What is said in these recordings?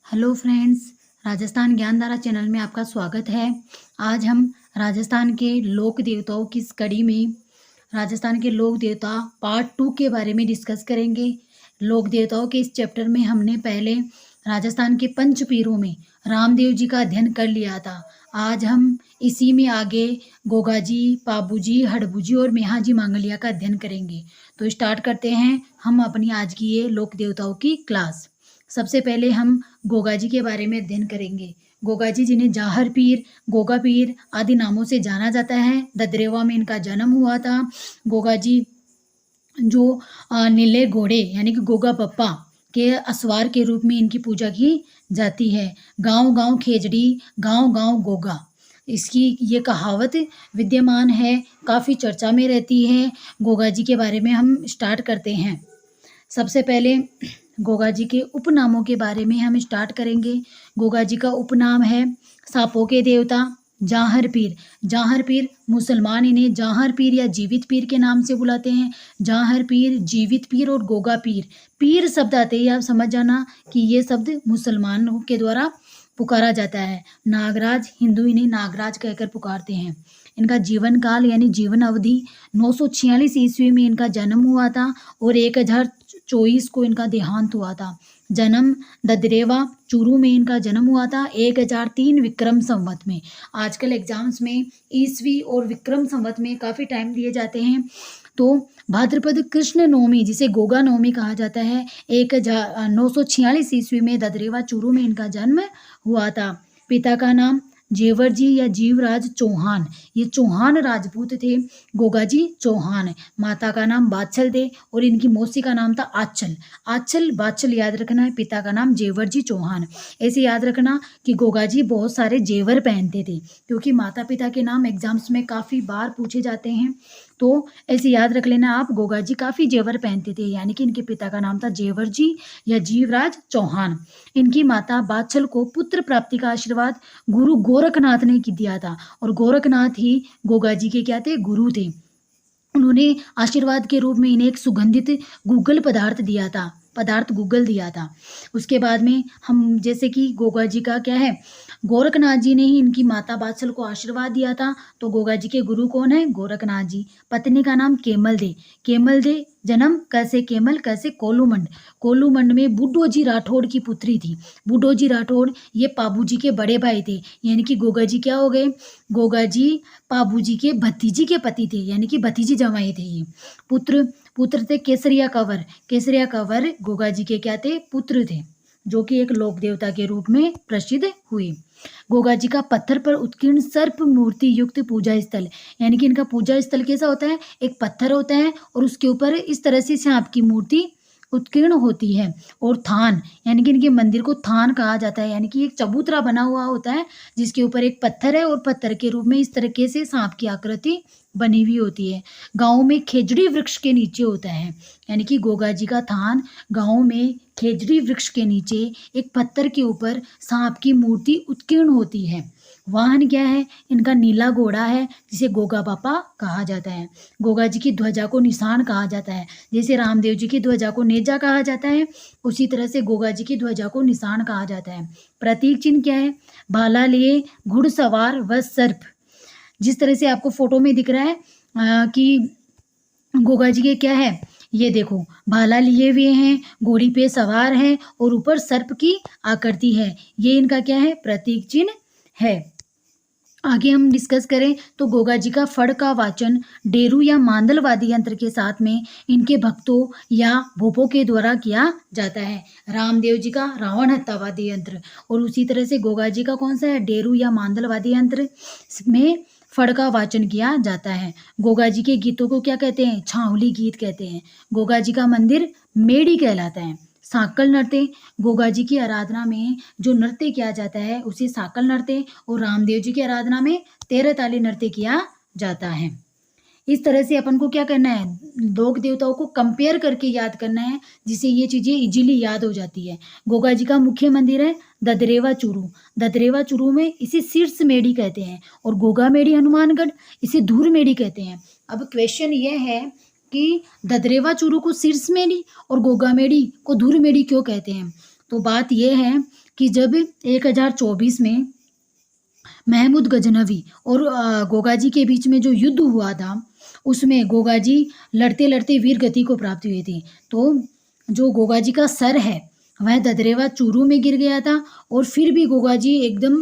Hello friends, Rajasthan Gyandhara channel में आपका स्वागत है। आज हम राजस्थान के लोक देवताओं की इस कड़ी में राजस्थान के लोक देवता पार्ट 2 के बारे में डिस्कस करेंगे। लोक देवताओं के इस चैप्टर में हमने पहले राजस्थान के पंच पीरों में रामदेव जी का अध्ययन कर लिया था। आज हम इसी में आगे गोगा जी, पाबू जी, हड़बू जी और मेहा जी मांगलिया का अध्ययन करेंगे। तो स्टार्ट करते हैं हम अपनी आज की ये लोक देवताओं की क्लास। सबसे पहले हम गोगा जी के बारे में अध्ययन करेंगे। गोगा जी, जिन्हें जाहर पीर, गोगा पीर आदि नामों से जाना जाता है, ददरेवा में इनका जन्म हुआ था। गोगा जी जो नीले घोड़े यानी कि गोगा पप्पा के असवार के रूप में इनकी पूजा की जाती है। गांव गांव खेजड़ी, गांव गांव गोगा, इसकी ये कहावत विद्यमान है, काफ़ी चर्चा में रहती है। गोगा जी के बारे में हम स्टार्ट करते हैं। सबसे पहले गोगा जी के उपनामों के बारे में हम स्टार्ट करेंगे। गोगा जी का उपनाम है सांपों के देवता, जाहर पीर। जाहर पीर मुसलमान इन्हें जाहर पीर या जीवित पीर के नाम से बुलाते हैं। जाहर पीर, जीवित पीर और गोगा पीर। पीर शब्द आते ही आप समझ जाना कि ये शब्द मुसलमानों के द्वारा पुकारा जाता है। नागराज, हिंदू इन्हें नागराज कहकर पुकारते हैं। इनका जीवन काल यानी जीवन अवधि 946 ईस्वी में इनका जन्म हुआ था और 1024 को इनका देहांत हुआ था। जन्म ददरेवा चूरू में इनका जन्म हुआ था 1003 विक्रम संवत में। आजकल एग्जाम्स में ईस्वी और विक्रम संवत में काफ़ी टाइम दिए जाते हैं। तो भाद्रपद कृष्ण नवमी, जिसे गोगा नवमी कहा जाता है, 946 ईस्वी में ददरेवा चूरू में इनका जन्म हुआ था। पिता का नाम जेवर जी या जीवराज चौहान, ये चौहान राजपूत थे। गोगा जी चौहान। माता का नाम बाछल थे और इनकी मौसी का नाम था आचल। आचल बाछल याद रखना है। पिता का नाम जेवर जी चौहान। ऐसे याद रखना कि गोगा जी बहुत सारे जेवर पहनते थे, क्योंकि माता पिता के नाम एग्जाम्स में काफ़ी बार पूछे जाते हैं। तो ऐसे याद रख लेना आप, गोगा जी काफ़ी जेवर पहनते थे, यानी कि इनके पिता का नाम था जेवर जी या जीवराज चौहान। इनकी माता बाछल को पुत्र प्राप्ति का आशीर्वाद गुरु गोरखनाथ ने दिया था, और गोरखनाथ ही गोगा जी के क्या थे? गुरु थे। उन्होंने आशीर्वाद के रूप में इन्हें एक सुगंधित गूगल पदार्थ गूगल दिया था। उसके बाद में हम जैसे कि गोगा जी का क्या है, गोरखनाथ जी ने ही इनकी माता बाछल को आशीर्वाद दिया था। तो गोगा जी के गुरु कौन है? गोरखनाथ जी। पत्नी का नाम केमल दे। केमल दे जन्म कैसे? केमल कैसे? कोलूमंड। कोलूमंड में बुड्ढो जी राठौड़ की पुत्री थी। बुड्ढो जी राठौड़ ये पाबू जी के बड़े भाई थे, यानी कि गोगा जी क्या हो गए? गोगा जी पाबू जी के भतीजी के पति थे, यानी कि भतीजी जमाई थे ये। पुत्र थे केसरिया कंवर। केसरिया कंवर गोगा जी के क्या थे? पुत्र थे, जो कि एक लोक देवता के रूप में प्रसिद्ध हुए। गोगा जी का पत्थर पर उत्कीर्ण सर्प मूर्ति युक्त पूजा स्थल, यानी कि इनका पूजा स्थल कैसा होता है? एक पत्थर होता है और उसके ऊपर इस तरह से सांप की मूर्ति उत्कीर्ण होती है। और थान, यानी कि इनके मंदिर को थान कहा जाता है, यानी कि एक चबूतरा बना हुआ होता है जिसके ऊपर एक पत्थर है और पत्थर के रूप में इस तरीके से सांप की आकृति बनी हुई होती है। गाँव में खेजड़ी वृक्ष के नीचे होता है, यानी कि गोगा जी का थान गाँव में खेजड़ी वृक्ष के नीचे एक पत्थर के ऊपर सांप की मूर्ति उत्कीर्ण होती है। वाहन क्या है? इनका नीला घोड़ा है, जिसे गोगा पापा कहा जाता है। गोगा जी की ध्वजा को निशान कहा जाता है। जैसे रामदेव जी की ध्वजा को नेजा कहा जाता है, उसी तरह से गोगा जी की ध्वजा को निशान कहा जाता है। प्रतीक चिन्ह क्या है? भाला लिए घुड़सवार व सर्प। जिस तरह से आपको फोटो में दिख रहा है कि गोगा जी के क्या है, ये देखो भाला लिए हुए हैं, घोड़ी पे सवार हैं और ऊपर सर्प की आकृति है। ये इनका क्या है? प्रतीक चिन्ह है। आगे हम डिस्कस करें तो गोगा जी का फड़ का वाचन डेरू या मांदलवादी यंत्र के साथ में इनके भक्तों या भूपों के द्वारा किया जाता है। रामदेव जी का रावण हत्यावादी यंत्र, और उसी तरह से गोगा जी का कौन सा है? डेरू या मांदलवादी यंत्र में फड़ का वाचन किया जाता है। गोगा जी के गीतों को क्या कहते हैं? छावली गीत कहते हैं। गोगा जी का मंदिर मेड़ी कहलाता है। साकल नृत्य, गोगा जी की आराधना में जो नृत्य किया जाता है उसे साकल नृत्य, और रामदेव जी की आराधना में 13 ताली नृत्य किया जाता है। इस तरह से अपन को क्या करना है? लोक देवताओं को कंपेयर करके याद करना है, जिससे ये चीज़ें इजीली याद हो जाती है। गोगा जी का मुख्य मंदिर है ददरेवा चूरू। ददरेवा चूरू में इसे शीर्ष मेड़ी कहते हैं, और गोगा मेड़ी हनुमानगढ़ इसे धूर मेड़ी कहते हैं। अब क्वेश्चन ये है कि ददरेवा चूरू को शीर्ष मेड़ी और गोगा मेड़ी को धूर मेड़ी क्यों कहते हैं? तो बात ये है कि जब 1024 में महमूद गजनवी और गोगाजी के बीच में जो युद्ध हुआ था, उसमें गोगाजी लड़ते-लड़ते वीर गति को प्राप्त हुए थे। तो जो गोगाजी का सर है, वह ददरेवा चूरू में गिर गया था और फिर भी गोगाजी एकदम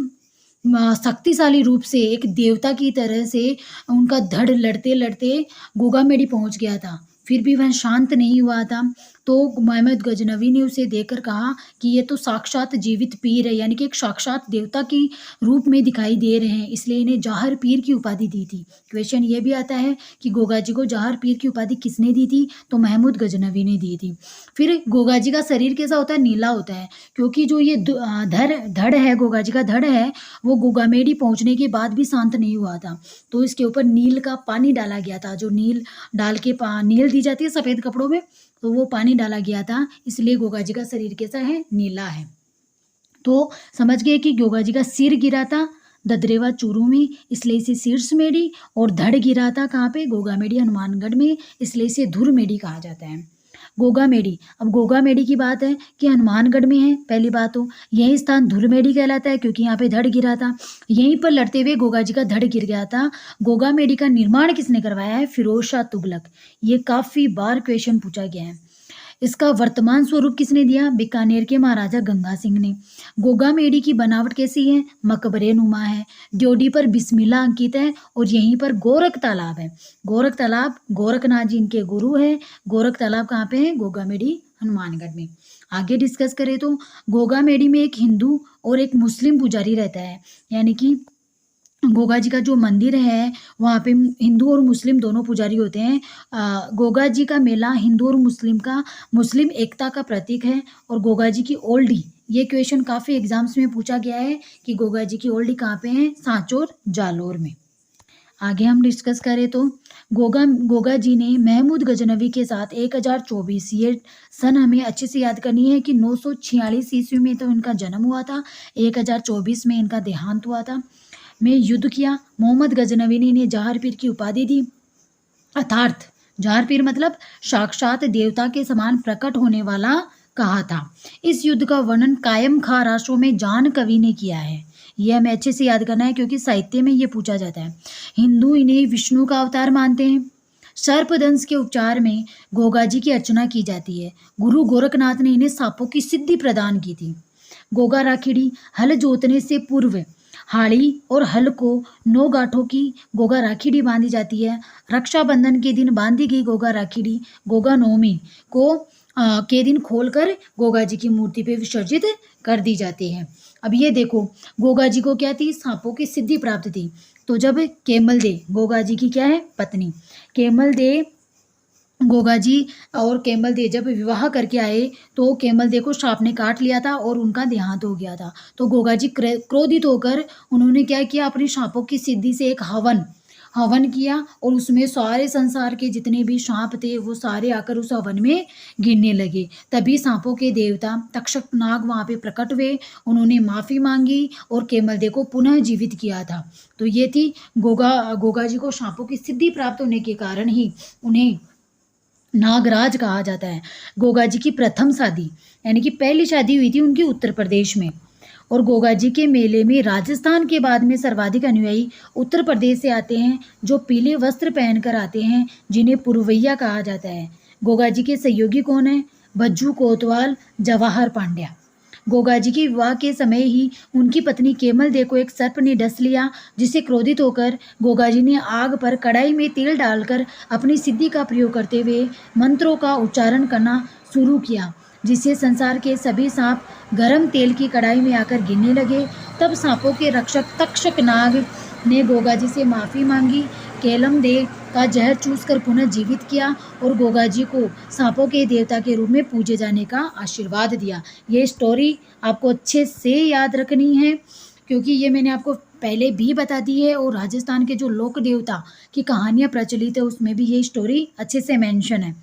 शक्तिशाली रूप से एक देवता की तरह से उनका धड़ लड़ते-लड़ते गोगामेडी पहुँच गया था। फिर भी वह शांत नहीं हुआ था। तो महमूद गजनवी ने उसे देखकर कहा कि ये तो साक्षात जीवित पीर है, यानी कि एक साक्षात देवता की रूप में दिखाई दे रहे हैं, इसलिए इन्हें जौहर पीर की उपाधि दी थी। क्वेश्चन ये भी आता है कि गोगाजी को जौहर पीर की उपाधि किसने दी थी? तो महमूद गजनवी ने दी थी। फिर गोगाजी का शरीर कैसा होता है? नीला होता है, क्योंकि जो ये धड़ है, गोगाजी का धड़ है, वो गोगामेडी पहुंचने के बाद भी शांत नहीं हुआ था। तो इसके ऊपर नील का पानी डाला गया था, जो नील डाल के नील दी जाती है सफ़ेद कपड़ों में, तो वो पानी डाला गया था, इसलिए गोगाजी का शरीर कैसा है? नीला है। तो समझ गए कि गोगाजी का सिर गिरा था ददरेवा चूरू में, इसलिए इसे शीर्षमेडी, और धड़ गिरा था कहाँ पे? गोगामेडी हनुमानगढ़ में, इसलिए इसे धुरमेडी कहा जाता है। गोगामेडी, अब गोगामेडी की बात है कि हनुमानगढ़ में है, पहली बात तो यही स्थान धुरमेडी कहलाता है क्योंकि यहाँ पे धड़ गिरा था। यहीं पर लड़ते हुए गोगाजी का धड़ गिर गया था। गोगामेडी का निर्माण किसने करवाया है? फिरोज शाह तुगलक। ये काफ़ी बार क्वेश्चन पूछा गया है। इसका वर्तमान स्वरूप किसने दिया? बीकानेर के महाराजा गंगा सिंह ने। गोगामेडी की बनावट कैसी है? मकबरे नुमा है, ड्योढ़ी पर बिस्मिल्लाह अंकित है और यहीं पर गोरख तालाब है। गोरख तालाब गोरखनाथ जी इनके गुरु है। गोरख तालाब कहाँ पे है? गोगामेडी हनुमानगढ़ में। आगे डिस्कस करें तो गोगामेडी में एक हिंदू और एक मुस्लिम पुजारी रहता है, यानी कि गोगाजी का जो मंदिर है वहाँ पे हिंदू और मुस्लिम दोनों पुजारी होते हैं। गोगाजी का मेला हिंदू और मुस्लिम एकता का प्रतीक है। और गोगाजी की ओल्डी, ये क्वेश्चन काफ़ी एग्जाम्स में पूछा गया है कि गोगाजी की ओल्डी कहाँ पे है? सांचौर जालोर में। आगे हम डिस्कस करें तो गोगाजी ने महमूद गजनवी के साथ 1024, ये सन हमें अच्छे से याद करनी है कि 946 ईस्वी में तो इनका जन्म हुआ था, 1024 में इनका देहांत हुआ था, में युद्ध किया। मोहम्मद गजनवी ने इन्हें जौहर पीर की उपाधि दी। अर्थात जौहर पीर मतलब साक्षात देवता के समान प्रकट होने वाला कहा था। इस युद्ध का वर्णन कायम खां राशों में जान कवि ने किया है। यह हमें अच्छे से याद करना है क्योंकि साहित्य में ये पूछा जाता है। हिंदू इन्हें विष्णु का अवतार मानते हैं। सर्पदंश के उपचार में गोगाजी की अर्चना की जाती है। गुरु गोरखनाथ ने इन्हें सांपों की सिद्धि प्रदान की थी। गोगा राखीड़ी, हल जोतने से पूर्व हाड़ी और हल को 9 गांठों की गोगा राखीड़ी बांधी जाती है। रक्षाबंधन के दिन बांधी गई गोगा राखीड़ी गोगा नवमी को के दिन खोलकर गोगा जी की मूर्ति पे विसर्जित कर दी जाती है। अब ये देखो, गोगा जी को क्या थी? सांपों की सिद्धि प्राप्त थी। तो जब केमल दे, गोगा जी की क्या है? पत्नी, केमल दे गोगाजी और केमल दे जब विवाह करके आए तो केमल दे को सांप ने काट लिया था और उनका देहांत हो गया था। तो गोगाजी क्रोधित होकर उन्होंने क्या किया? अपनी सांपों की सिद्धि से एक हवन किया और उसमें सारे संसार के जितने भी सांप थे वो सारे आकर उस हवन में गिरने लगे। तभी सांपों के देवता तक्षक नाग वहाँ पे प्रकट हुए। उन्होंने माफ़ी मांगी और केमल दे को पुनः जीवित किया था। तो ये थी गोगाजी को सांपों की सिद्धि प्राप्त होने के कारण ही उन्हें नागराज कहा जाता है। गोगाजी की प्रथम शादी यानी कि पहली शादी हुई थी उनकी उत्तर प्रदेश में। और गोगाजी के मेले में राजस्थान के बाद में सर्वाधिक अनुयायी उत्तर प्रदेश से आते हैं, जो पीले वस्त्र पहनकर आते हैं, जिन्हें पुरवैया कहा जाता है। गोगाजी के सहयोगी कौन है? भज्जू कोतवाल, जवाहर पांड्या। गोगाजी के विवाह के समय ही उनकी पत्नी केमल दे को एक सर्प ने डस लिया, जिससे क्रोधित होकर गोगाजी ने आग पर कढ़ाई में तेल डालकर अपनी सिद्धि का प्रयोग करते हुए मंत्रों का उच्चारण करना शुरू किया, जिससे संसार के सभी सांप गर्म तेल की कढ़ाई में आकर गिरने लगे। तब सांपों के रक्षक तक्षक नाग ने गोगाजी से माफ़ी मांगी, केलम दे का जहर चूसकर पुनः जीवित किया और गोगाजी को सांपों के देवता के रूप में पूजे जाने का आशीर्वाद दिया। ये स्टोरी आपको अच्छे से याद रखनी है क्योंकि ये मैंने आपको पहले भी बता दी है और राजस्थान के जो लोक देवता की कहानियाँ प्रचलित है उसमें भी ये स्टोरी अच्छे से मेंशन है।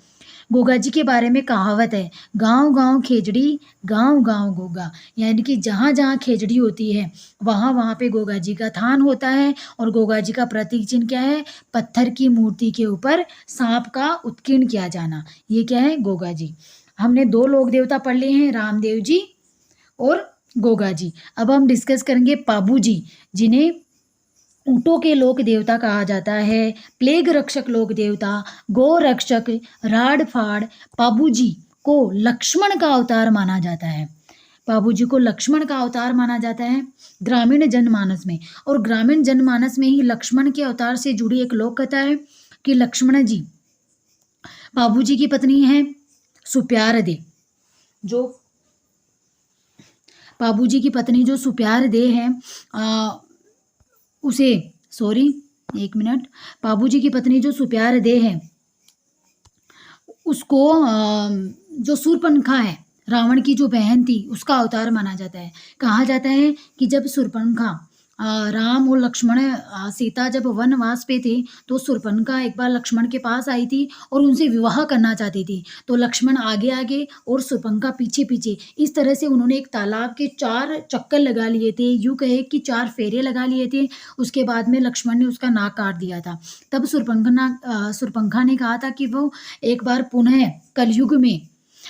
गोगाजी के बारे में कहावत है, गांव गांव खेजड़ी, गांव गांव गोगा, यानी कि जहाँ जहाँ खेजड़ी होती है वहाँ वहाँ पे गोगाजी का थान होता है। और गोगाजी का प्रतीक चिन्ह क्या है? पत्थर की मूर्ति के ऊपर सांप का उत्कीर्ण किया जाना, ये क्या है? गोगाजी। हमने 2 लोक देवता पढ़ लिए हैं, रामदेव जी और गोगा जी। अब हम डिस्कस करेंगे पाबू जी, जिन्हें ऊँटों के लोक देवता कहा जाता है, प्लेग रक्षक लोक देवता, गौ रक्षक, राड़ फाड़। पाबू जी को लक्ष्मण का अवतार माना जाता है। पाबू जी को लक्ष्मण का अवतार माना जाता है ग्रामीण जनमानस में। और ग्रामीण जनमानस में ही लक्ष्मण के अवतार से जुड़ी एक लोक कथा है कि लक्ष्मण जी पाबू जी की पत्नी है सुप्यार दे। जो पाबू जी की पत्नी जो सुप्यार दे है, उसे सॉरी एक मिनट, पाबू जी की पत्नी जो सुप्यार दे है उसको जो शूर्पणखा है, रावण की जो बहन थी, उसका अवतार माना जाता है। कहा जाता है कि जब शूर्पणखा राम और लक्ष्मण सीता जब वनवास पे थे तो शूर्पणखा एक बार लक्ष्मण के पास आई थी और उनसे विवाह करना चाहती थी। तो लक्ष्मण आगे आगे और शूर्पणखा पीछे पीछे, इस तरह से उन्होंने एक तालाब के 4 चक्कर लगा लिए थे, यूं कहे कि 4 फेरे लगा लिए थे। उसके बाद में लक्ष्मण ने उसका नाक काट दिया था। तब शूर्पणखा ने कहा था कि वो एक बार पुनः कलयुग में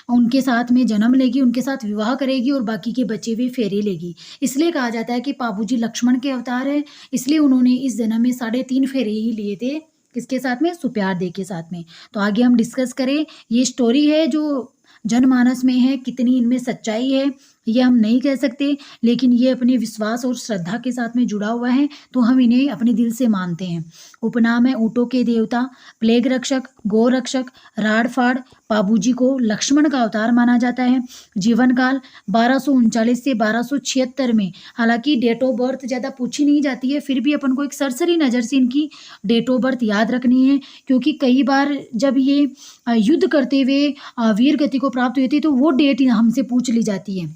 उनके साथ में जन्म लेगी, उनके साथ विवाह करेगी और बाकी के बच्चे भी फेरे लेगी। इसलिए कहा जाता है कि पाबू जी लक्ष्मण के अवतार है, इसलिए उन्होंने इस जन्म में 3.5 फेरे ही लिए थे। किसके साथ में? सुप्यार दे के साथ में। तो आगे हम डिस्कस करें। ये स्टोरी है जो जनमानस में है, कितनी इनमें सच्चाई है ये हम नहीं कह सकते, लेकिन ये अपने विश्वास और श्रद्धा के साथ में जुड़ा हुआ है, तो हम इन्हें अपने दिल से मानते हैं। उपनाम है ऊँटों के देवता, प्लेग रक्षक, गौ रक्षक, राड़ फाड़। पाबू जी को लक्ष्मण का अवतार माना जाता है। जीवन काल 1239 से 1276 में। हालांकि डेट ऑफ बर्थ ज़्यादा पूछी नहीं जाती है, फिर भी अपन को एक सरसरी नज़र से इनकी डेट ऑफ बर्थ याद रखनी है, क्योंकि कई बार जब ये युद्ध करते हुए वीर गति को प्राप्त हुई थी तो वो डेट हमसे पूछ ली जाती है।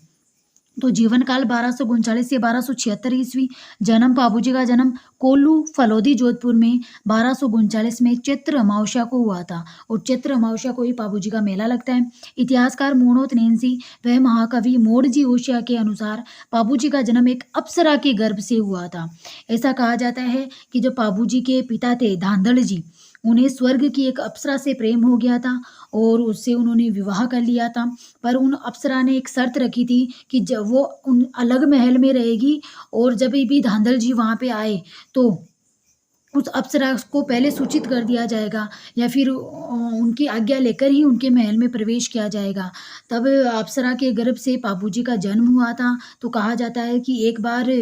तो जीवन काल 1239 से 1276 ईस्वी। जन्म पाबू जी का जन्म कोल्लू फलोदी जोधपुर में 1239 में चैत्र अमावस्या को हुआ था, और चैत्र अमावस्या को ही पाबू जी का मेला लगता है। इतिहासकार मोणोत नेन्सी व महाकवि मोड़जी ओशिया के अनुसार पाबू जी का जन्म एक अप्सरा के गर्भ से हुआ था। ऐसा कहा जाता है कि जो पाबू जी के पिता थे धांधड़ जी, उन्हें स्वर्ग की एक अप्सरा से प्रेम हो गया था और उससे उन्होंने विवाह कर लिया था। पर उन अप्सरा ने एक शर्त रखी थी कि जब वो उन अलग महल में रहेगी और जब भी धांधल जी वहाँ पे आए तो उस अप्सरा को पहले सूचित कर दिया जाएगा, या फिर उनकी आज्ञा लेकर ही उनके महल में प्रवेश किया जाएगा। तब अप्सरा के गर्भ से पाबू जी का जन्म हुआ था। तो कहा जाता है कि एक बार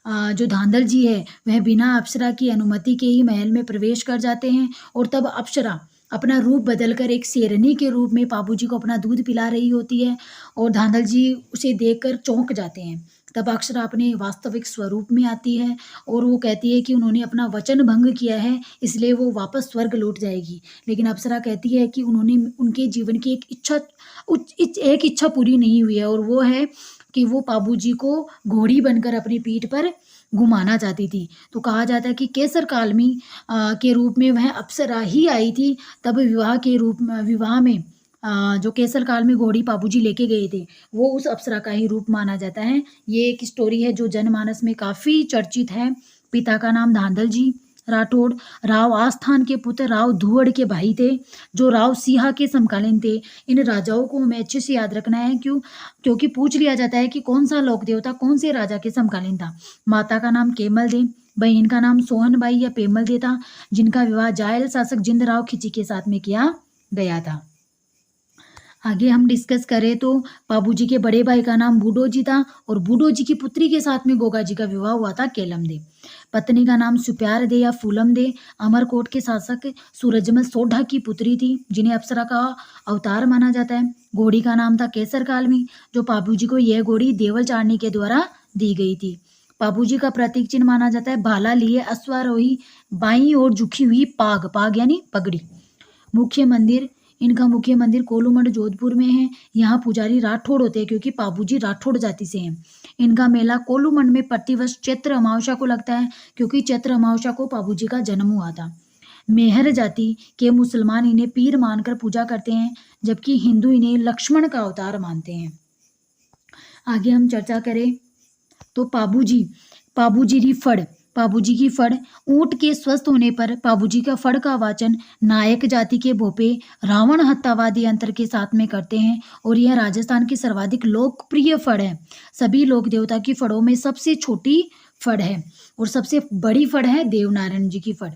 जो धांधल जी है वह बिना अप्सरा की अनुमति के ही महल में प्रवेश कर जाते हैं, और तब अप्सरा अपना रूप बदलकर एक शेरनी के रूप में पाबू जी को अपना दूध पिला रही होती है, और धांधल जी उसे देखकर चौंक जाते हैं। तब अप्सरा अपने वास्तविक स्वरूप में आती है और वो कहती है कि उन्होंने अपना वचन भंग किया है, इसलिए वो वापस स्वर्ग लौट जाएगी। लेकिन अप्सरा कहती है कि उन्होंने उनके जीवन की एक इच्छा पूरी नहीं हुई है, और वो है कि वो पाबू जी को घोड़ी बनकर अपनी पीठ पर घुमाना चाहती थी। तो कहा जाता है कि केसर कालमी के रूप में वह अप्सरा ही आई थी। तब विवाह में जो केसर काल में घोड़ी पाबू जी लेके गए थे वो उस अप्सरा का ही रूप माना जाता है। ये एक स्टोरी है जो जनमानस में काफ़ी चर्चित है। पिता का नाम धांधल जी राठौड़ राव आस्थान के पुत्र राव धुवड़ के भाई थे, जो राव सिंहा के समकालीन थे। इन राजाओं को हमें अच्छे से याद रखना है, क्योंकि पूछ लिया जाता है कि कौन सा लोक देवता कौन से राजा के समकालीन था। माता का नाम केमल दे, बहन का नाम सोहनबाई या पेमल दे था, जिनका विवाह जायल शासक जिंद राव खिची के साथ में किया गया था। आगे हम डिस्कस करें तो पाबू जी के बड़े भाई का नाम बूढ़ो जी था, और बूढ़ो जी की पुत्री के साथ में गोगा जी का विवाह हुआ था केलम दे। पत्नी का नाम सुप्यार दे या फूलम दे अमरकोट के शासक सूरजमल सोढ़ा की पुत्री थी, जिन्हें अप्सरा का अवतार माना जाता है। घोड़ी का नाम था केसर कालमी, जो पाबू जी को यह घोड़ी देवल चारनी के द्वारा दी गई थी। पाबू जी का प्रतीक चिन्ह माना जाता है भाला लिए अश्वारोही, बाईं ओर झुकी हुई पाग यानी पगड़ी। इनका मुख्य मंदिर कोलूमंड जोधपुर में है। यहाँ पुजारी राठौड़ होते हैं, क्योंकि पाबू जी राठौड़ जाति से हैं। इनका मेला कोलूमंड में प्रतिवर्ष चैत्र अमावस्या को लगता है, क्योंकि चैत्र अमावस्या को पाबू जी का जन्म हुआ था। मेहर जाति के मुसलमान इन्हें पीर मानकर पूजा करते हैं, जबकि हिंदू इन्हें लक्ष्मण का अवतार मानते हैं। आगे हम चर्चा करें तो पाबू जी रिफड़ पाबूजी की फड़। ऊंट के स्वस्थ होने पर पाबूजी का फड़ का वाचन नायक जाति के भोपे रावण हत्यावादी यंत्र के साथ में करते हैं और यह राजस्थान की सर्वाधिक लोकप्रिय फड़ है। सभी लोक देवता की फड़ों में सबसे छोटी फड़ है और सबसे बड़ी फड़ है देवनारायण जी की फड़।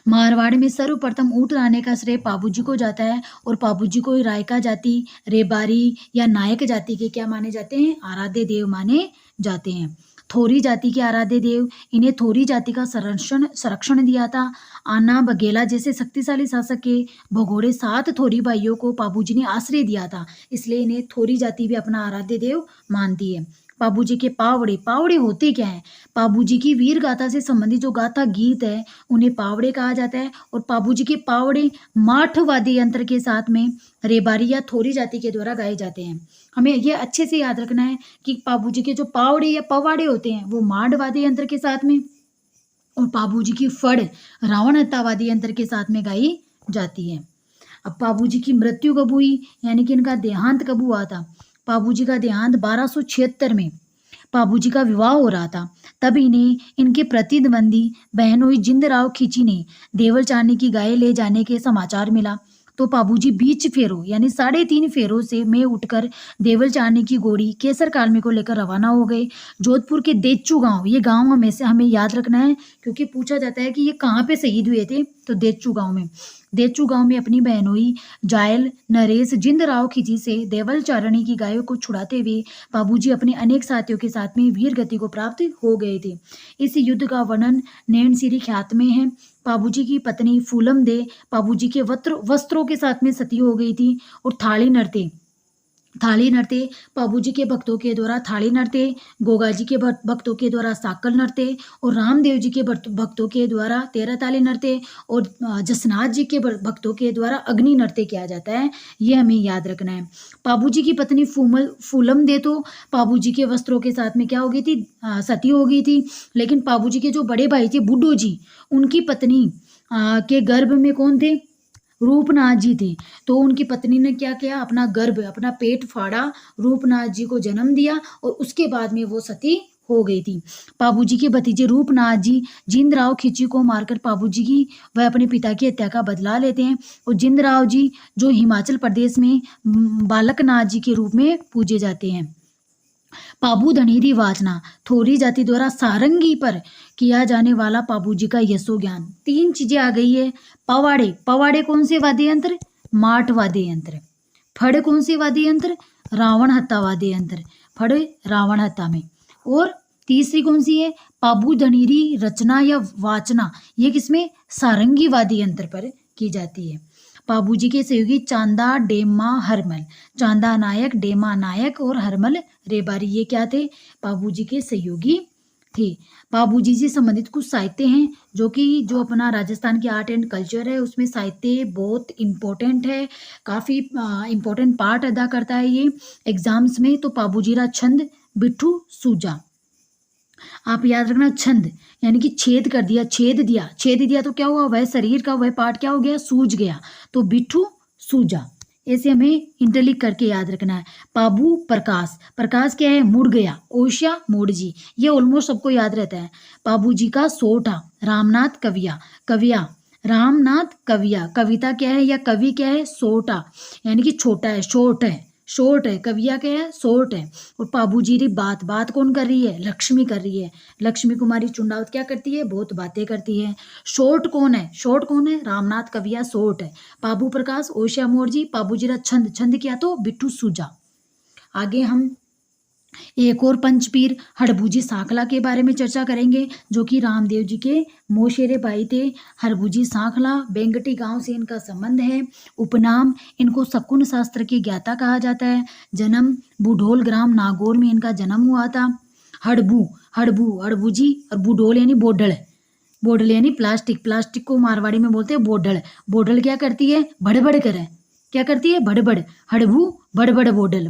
मारवाड़ में सर्वप्रथम ऊंट लाने का श्रेय पाबूजी को जाता है और पाबूजी को रायका जाति, रेबारी या नायक जाति के क्या माने जाते हैं? आराध्य देव माने जाते हैं। थोरी जाति के आराध्य देव, इन्हें थोरी जाति का संरक्षण दिया था। आना बघेला जैसे शक्तिशाली शासक के भगोड़े 7 थोरी भाइयों को पाबूजी ने आश्रय दिया था, इसलिए इन्हें थोरी जाति भी अपना आराध्य देव मानती है। पाबूजी के पावड़े, पावड़े होते क्या है? पाबूजी की वीर गाथा से संबंधित जो गाथा गीत है उन्हें पावड़े कहा जाता है और पाबूजी के पावड़े माठ वाद्य यंत्र के साथ में रेबारी या थोरी जाति के द्वारा गाए जाते हैं। हमें यह अच्छे से याद रखना है कि पाबूजी के जो पावड़े या पवाड़े होते हैं वो माठ वाद्य यंत्र के साथ में और पाबूजी की फड़ रावण हत्यावादी यंत्र के साथ में गाई जाती है। अब पाबूजी की मृत्यु कब हुई, यानी कि इनका देहांत कब हुआ था? पाबूजी का देहांत 1276 में पाबूजी का विवाह हो रहा था। तब इन्हें इनके प्रतिद्वंदी बहनोई जिंदराव खिची ने देवल चारनी की गाय ले जाने के समाचार मिला तो पाबूजी बीच फेरों यानी 3.5 फेरों से में उठकर देवल चारनी की घोड़ी केसर कालमी को लेकर रवाना हो गए। जोधपुर के देचू गांव, ये गांव हमें याद रखना है क्योंकि पूछा जाता है कि ये कहाँ पे शहीद हुए थे, तो देचू गांव में अपनी बहनोई जायल नरेश जिंदराव खिची से देवल चारणी की गायों को छुड़ाते हुए पाबूजी अपने अनेक साथियों के साथ में वीर गति को प्राप्त हो गए थे। इस युद्ध का वर्णन नैनसिरी ख्यात में है। पाबूजी की पत्नी फूलम दे पाबूजी के वस्त्रों के साथ में सती हो गई थी और थाली नरते पाबूजी के भक्तों के द्वारा थाली नरते, गोगा जी के भक्तों के द्वारा साकल नरते और रामदेव जी के भक्तों के द्वारा 13 ताली नरते और जसनाथ जी के भक्तों के द्वारा अग्नि नरते किया जाता है। ये हमें याद रखना है। पाबूजी की पत्नी फूलम दे तो पाबूजी के वस्त्रों के साथ में क्या हो गई थी? सती हो गई थी। लेकिन पाबूजी के जो बड़े भाई थे बुड्ढो जी, उनकी पत्नी के गर्भ में कौन थे? रूपनाथ जी थे। तो उनकी पत्नी ने क्या किया? अपना पेट फाड़ा, रूपनाथ जी को जन्म दिया और उसके बाद में वो सती हो गई थी। पाबूजी के भतीजे रूपनाथ जी जिंदराव खिची को मारकर पाबूजी की वह अपने पिता की हत्या का बदला लेते हैं और जिंदराव जी जो हिमाचल प्रदेश में बालकनाथ जी के रूप में पूजे जाते हैं। पाबू धनीरी वाचना, थोरी जाति द्वारा सारंगी पर किया जाने वाला पाबूजी का यशो ज्ञान। 3 चीजें आ गई है। पवाड़े कौन से वाद्य यंत्र? माठ वाद्य यंत्र। फड़ कौन से वाद्य यंत्र? रावण हत्या वाद्य यंत्र। फड़ रावण हत्या में। और तीसरी कौन सी है? पाबू धनीरी रचना या वाचना, ये किसमें? सारंगी वाद्य यंत्र पर की जाती है। पाबूजी के सहयोगी चांदा, डेमा, हरमल। चांदा नायक, डेमा नायक और हरमल रेबारी, ये क्या थे? पाबूजी के सहयोगी थे। पाबूजी से संबंधित कुछ साहित्य हैं जो अपना राजस्थान की आर्ट एंड कल्चर है उसमें साहित्य बहुत इम्पोर्टेंट है, काफ़ी इम्पोर्टेंट पार्ट अदा करता है ये एग्जाम्स में। तो पाबूजीरा छंद, बिट्ठू, सूजा। आप याद रखना, छंद यानी कि छेद दिया तो क्या हुआ? वह शरीर का वह पार्ट क्या हो गया? सूज गया। तो बिट्ठू, सूजा, ऐसे हमें इंटरलिंक करके याद रखना है। पाबू प्रकाश क्या है? मुड़ गया। ओशिया मोड़जी, ये ऑलमोस्ट सबको याद रहता है। पाबूजी का सोठा, रामनाथ कविया, रामनाथ कविया। कविता क्या है या कवि क्या है? सोटा यानी कि छोटा है, शॉर्ट है। कविया क्या है? शॉर्ट है। और पाबूजी री बात कौन कर रही है? लक्ष्मी कर रही है। लक्ष्मी कुमारी चुंडावत क्या करती है? बहुत बातें करती है। शॉर्ट कौन है? रामनाथ कविया शॉर्ट है। पाबू प्रकाश, ओशिया मोरजी, पाबूजी रा छंद क्या? तो बिट्ठू सूजा। आगे हम एक और पंचपीर हड़बूजी सांखला के बारे में चर्चा करेंगे जो कि रामदेव जी के मोशेरे भाई थे। हड़बूजी सांखला बेंगटी गांव से इनका संबंध है। उपनाम, इनको शकुन शास्त्र की ज्ञाता कहा जाता है। जन्म बुढोल ग्राम नागौर में इनका जन्म हुआ था। हड़बूजी और बुढोल यानी बोडल यानी प्लास्टिक को मारवाड़ी में बोलते हैं बोडल क्या करती है? भड़बड़ करे। क्या करती है? भड़बड़। हड़बू बड़बड़ बोडल,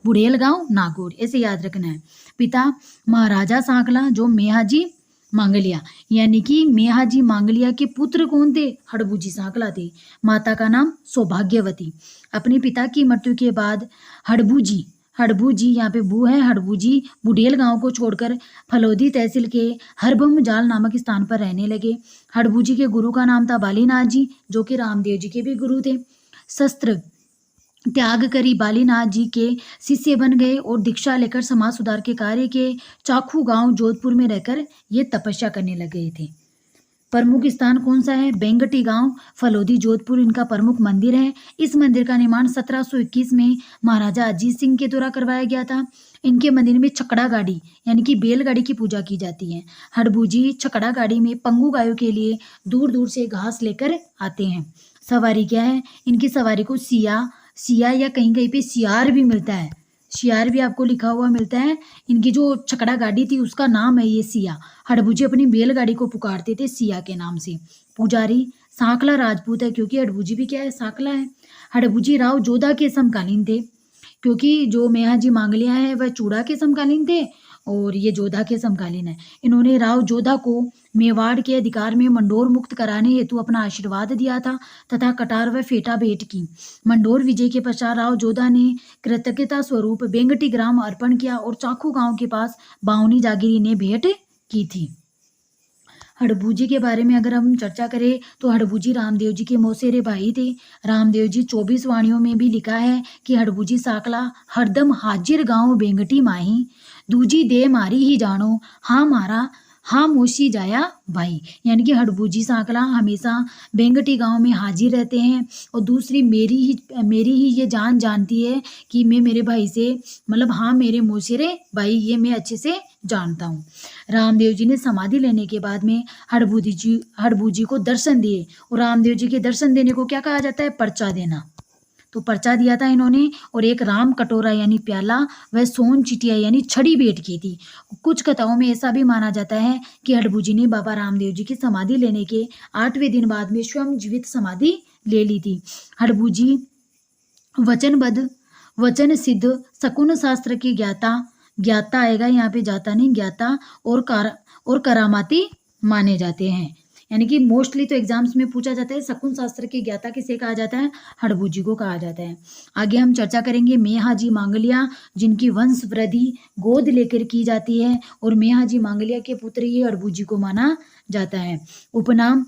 बुढ़ेल गांव नागौर, ऐसे याद रखना है। पिता महाराजा सांखला जो मेहाजी मांगलिया यानी कि मेहाजी मांगलिया के पुत्र कौन थे? हड़बूजी सांखला थे। माता का नाम सौभाग्यवती। अपने पिता की मृत्यु के बाद हड़बूजी हड़बू जी, यहाँ पे बू है, हड़बू जी बुडेल गांव को छोड़कर फलोदी तहसील के हरबम जाल नामक स्थान पर रहने लगे। हड़बू जी के गुरु का नाम था बालीनाथ जी, जो कि रामदेव जी के भी गुरु थे। शस्त्र त्याग करी बालीनाथ जी के शिष्य बन गए और दीक्षा लेकर समाज सुधार के कार्य के चाखू गांव जोधपुर में रहकर ये तपस्या करने लग गए थे। प्रमुख स्थान कौन सा है? बेंगटी गांव, फलोदी, जोधपुर इनका प्रमुख मंदिर है। इस मंदिर का निर्माण 1721 में महाराजा अजीत सिंह के द्वारा करवाया गया था। इनके मंदिर में छकड़ा गाड़ी यानी कि बैलगाड़ी की पूजा की जाती है। हड़बूजी छकड़ा गाड़ी में पंगु गायों के लिए दूर दूर से घास लेकर आते हैं। सवारी क्या है? इनकी सवारी को सिया सिया या कहीं कहीं पे सियार भी मिलता है, सियार भी आपको लिखा हुआ मिलता है। इनकी जो छकड़ा गाड़ी थी उसका नाम है ये सिया। हड़बूजी अपनी बैलगाड़ी को पुकारते थे सिया के नाम से। पुजारी सांकला राजपूत है, क्योंकि हड़बूजी भी क्या है? सांकला है। हड़बूजी राव जोधा के समकालीन थे, क्योंकि जो मेहाजी मांगलिया है वह चूड़ा के समकालीन थे और ये जोधा के समकालीन है। इन्होंने राव जोधा को मेवाड़ के अधिकार में मंडोर मुक्त कराने हेतु अपना आशीर्वाद दिया था तथा कटार व फेटा भेंट की। मंडोर विजय के पश्चात राव जोधा ने कृतज्ञता स्वरूप बेंगटी ग्राम अर्पण किया और चाखू गांव के पास बाहुनी जागीरी ने भेंट की थी। हड़बूजी के बारे में अगर हम चर्चा करें तो हड़बूजी रामदेव जी के मौसेरे भाई थे। रामदेव जी 24 वाणियों में भी लिखा है कि हड़बूजी साकला हरदम हाजिर गांव बेंगटी माही, दूजी दे मारी ही जानो, हाँ मारा हाँ मोशी जाया भाई। यानी कि हड़बूजी सांकला हमेशा बेंगटी गांव में हाजिर रहते हैं और दूसरी मेरी ही ये जान जानती है कि मैं मेरे भाई से मतलब हाँ मेरे मोसेरे भाई ये मैं अच्छे से जानता हूँ। रामदेव जी ने समाधि लेने के बाद में हड़बूजी को दर्शन दिए और रामदेव जी के दर्शन देने को क्या कहा जाता है? पर्चा देना। तो पर्चा दिया था इन्होंने और एक राम कटोरा यानी प्याला व सोन चिटिया यानी छड़ी भेंट की थी। कुछ कथाओं में ऐसा भी माना जाता है कि हड़बूजी ने बाबा रामदेव जी की समाधि लेने के 8वें दिन बाद में स्वयं जीवित समाधि ले ली थी। हड़बूजी वचनबद्ध वचन सिद्ध शकुन शास्त्र की ज्ञाता आएगा यहाँ पे, जाता नहीं, ज्ञाता और करामाती माने जाते हैं। यानी कि मोस्टली तो एग्जाम्स में पूछा जाता है शकुन शास्त्र के ज्ञाता किसे कहा जाता है? हड़बूजी को कहा जाता है। आगे हम चर्चा करेंगे मेहाजी मांगलिया, जिनकी वंश वृद्धि गोद लेकर की जाती है और मेहाजी मांगलिया के पुत्र ही हड़बूजी को माना जाता है। उपनाम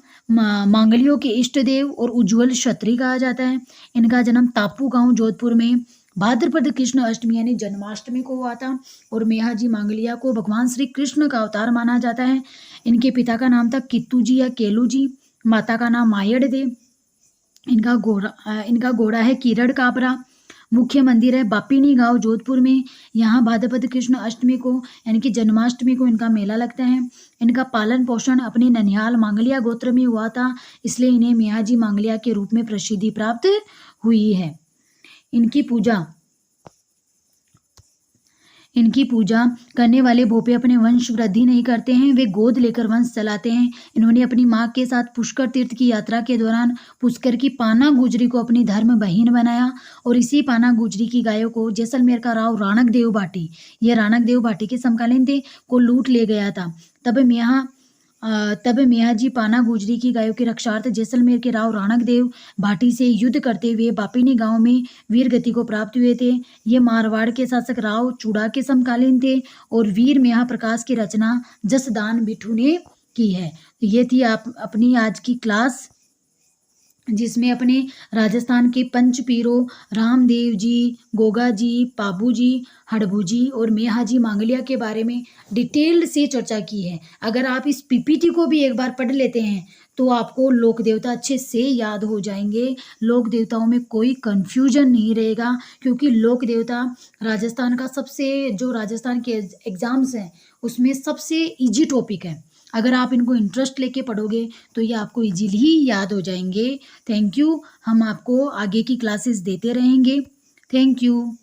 मांगलियों के इष्ट देव और उज्ज्वल क्षत्रिय कहा जाता है। इनका जन्म तापू गांव जोधपुर में भाद्रपद कृष्ण अष्टमी यानी जन्माष्टमी को हुआ था और मेहाजी मांगलिया को भगवान श्री कृष्ण का अवतार माना जाता है। इनके पिता का नाम था कित्तू जी या केलू जी, माता का नाम मायड़ दे। इनका घोड़ा है किरड़ काबरा। मुख्य मंदिर है बापीनी गांव जोधपुर में। यहाँ भाद्रपद कृष्ण अष्टमी को यानी कि जन्माष्टमी को इनका मेला लगता है। इनका पालन पोषण अपने ननिहाल मांगलिया गोत्र में हुआ था, इसलिए इन्हें मेहाजी मांगलिया के रूप में प्रसिद्धि प्राप्त हुई है। इनकी पूजा करने वाले भोपे अपने वंश वृद्धि नहीं करते हैं, वे गोद लेकर वंश चलाते हैं। इन्होंने अपनी माँ के साथ पुष्कर तीर्थ की यात्रा के दौरान पुष्कर की पाना गुजरी को अपनी धर्म बहीन बनाया और इसी पाना गुजरी की गायों को जैसलमेर का राव राणक देव भाटी, ये राणक देव भाटी के समकालीन थे, को लूट ले गया था। तब मेहाजी पाना गुजरी की गायों के रक्षार्थ जैसलमेर के राव राणक देव भाटी से युद्ध करते हुए बापीनी गांव में वीर गति को प्राप्त हुए थे। ये मारवाड़ के शासक राव चूड़ा के समकालीन थे और वीर मेहा प्रकाश की रचना जसदान बिठू ने की है। तो ये थी आप अपनी आज की क्लास, जिसमें अपने राजस्थान के पंच पीरों रामदेव जी, गोगा जी, पाबू जी, हड़बूजी और मेहाजी मांगलिया के बारे में डिटेल्ड से चर्चा की है। अगर आप इस पीपीटी को भी एक बार पढ़ लेते हैं तो आपको लोक देवता अच्छे से याद हो जाएंगे। लोक देवताओं में कोई कंफ्यूजन नहीं रहेगा, क्योंकि लोक देवता राजस्थान का जो राजस्थान के एग्जाम्स हैं उसमें सबसे इजी टॉपिक है। अगर आप इनको इंटरेस्ट लेके पढ़ोगे तो ये आपको इजीली ही याद हो जाएंगे। Thank you. हम आपको आगे की क्लासेस देते रहेंगे। Thank you.